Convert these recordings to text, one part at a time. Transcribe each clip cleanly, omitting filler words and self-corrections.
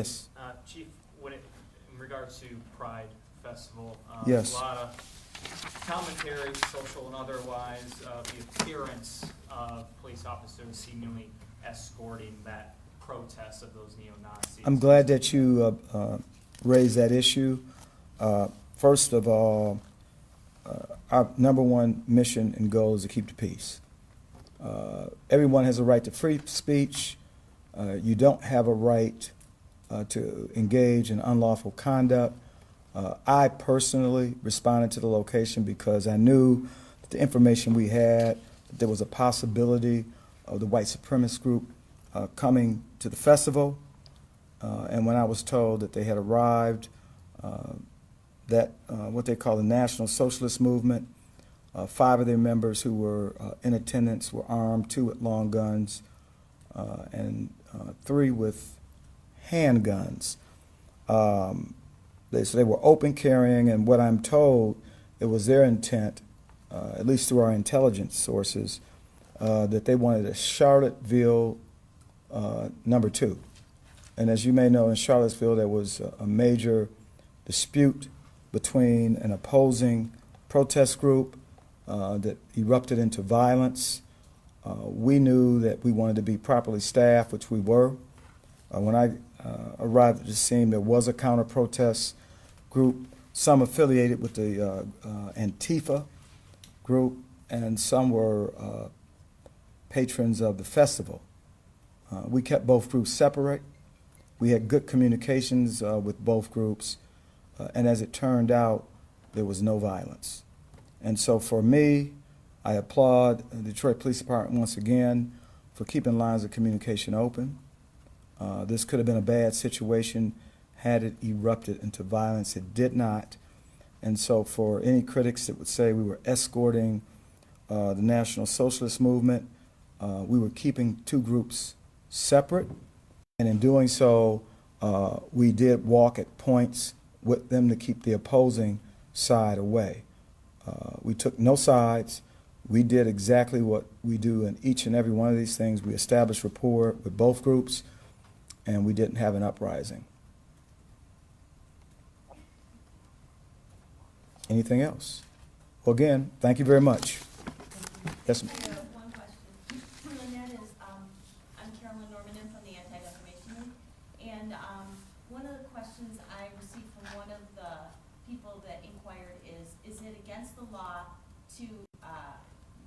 Yes. Chief, in regards to Pride Festival, Yes. a lot of commentary, social and otherwise, the appearance of police officers seemingly escorting that protest of those neo-Nazis. I'm glad that you raised that issue. First of all, our number one mission and goal is to keep the peace. Everyone has a right to free speech. You don't have a right to engage in unlawful conduct. I personally responded to the location because I knew that the information we had, that there was a possibility of the white supremacist group coming to the festival. And when I was told that they had arrived, that what they call the National Socialist Movement, 5 of their members who were in attendance were armed, 2 with long guns, and 3 with handguns. So they were open carrying, and what I'm told, it was their intent, at least through our intelligence sources, that they wanted a Charlottesville No. 2. And as you may know, in Charlottesville, there was a major dispute between an opposing protest group that erupted into violence. We knew that we wanted to be properly staffed, which we were. When I arrived at the scene, there was a counter-protest group, some affiliated with the Antifa group, and some were patrons of the festival. We kept both groups separate. We had good communications with both groups, and as it turned out, there was no violence. And so for me, I applaud the Detroit Police Department once again for keeping lines of communication open. This could have been a bad situation had it erupted into violence. It did not. And so for any critics that would say we were escorting the National Socialist Movement, we were keeping 2 groups separate. And in doing so, we did walk at points with them to keep the opposing side away. We took no sides. We did exactly what we do in each and every one of these things. We established rapport with both groups, and we didn't have an uprising. Anything else? Well, again, thank you very much. Yes, ma'am. I have one question, and that is, I'm Carolyn Norman from the Anti-Defamation League, and one of the questions I received from one of the people that inquired is it against the law to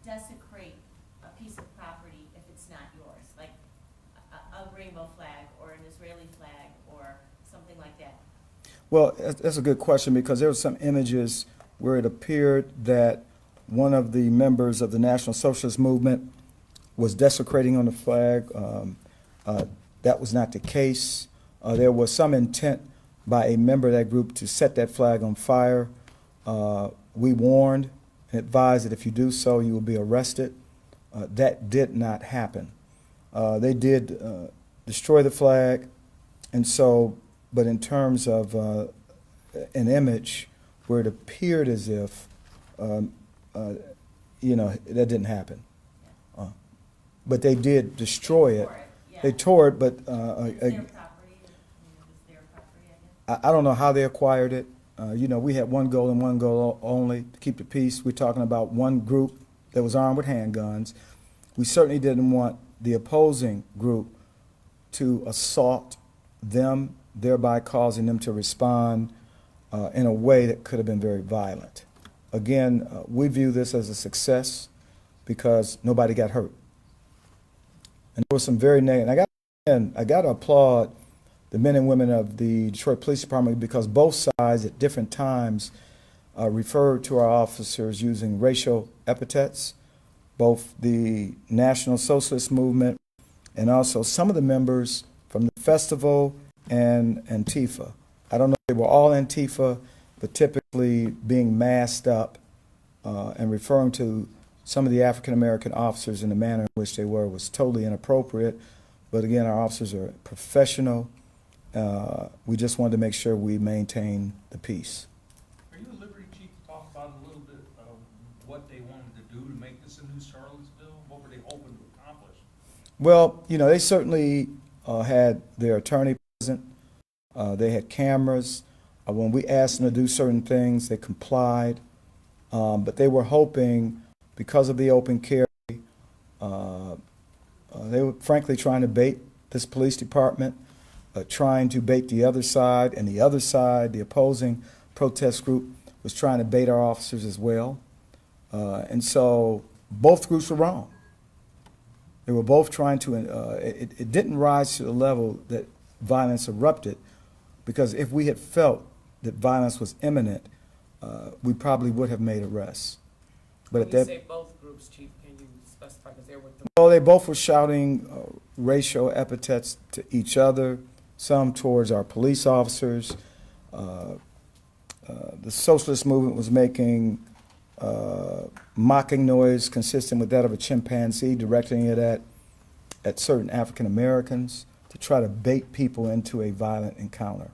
desecrate a piece of property if it's not yours, like a rainbow flag or an Israeli flag or something like that? Well, that's a good question because there were some images where it appeared that one of the members of the National Socialist Movement was desecrating on the flag. That was not the case. There was some intent by a member of that group to set that flag on fire. We warned and advised that if you do so, you will be arrested. That did not happen. They did destroy the flag, and so, but in terms of an image where it appeared as if, you know, that didn't happen. But they did destroy it. Yeah. They tore it, but It's their property. It's their property, I guess. I don't know how they acquired it. You know, we had one goal and one goal only, to keep the peace. We're talking about one group that was armed with handguns. We certainly didn't want the opposing group to assault them, thereby causing them to respond in a way that could have been very violent. Again, we view this as a success because nobody got hurt. And there was some very negative. I got to applaud the men and women of the Detroit Police Department because both sides at different times referred to our officers using racial epithets, both the National Socialist Movement and also some of the members from the festival and Antifa. I don't know if they were all Antifa, but typically being masked up and referring to some of the African-American officers in the manner in which they were was totally inappropriate. But again, our officers are professional. We just wanted to make sure we maintain the peace. Are you at liberty, Chief, to talk about a little bit of what they wanted to do to make this a new Charlottesville? What were they hoping to accomplish? Well, you know, they certainly had their attorney present. They had cameras. When we asked them to do certain things, they complied. But they were hoping, because of the open carry, they were frankly trying to bait this police department, trying to bait the other side, and the other side, the opposing protest group, was trying to bait our officers as well. And so both groups were wrong. They were both trying to, it didn't rise to the level that violence erupted, because if we had felt that violence was imminent, we probably would have made arrests. But at When you that, say both groups, Chief, can you specify, because there were well, they both were shouting racial epithets to each other, some towards our police officers. The socialist movement was making mocking noise consistent with that of a chimpanzee, directing it at certain African Americans to try to bait people into a violent encounter.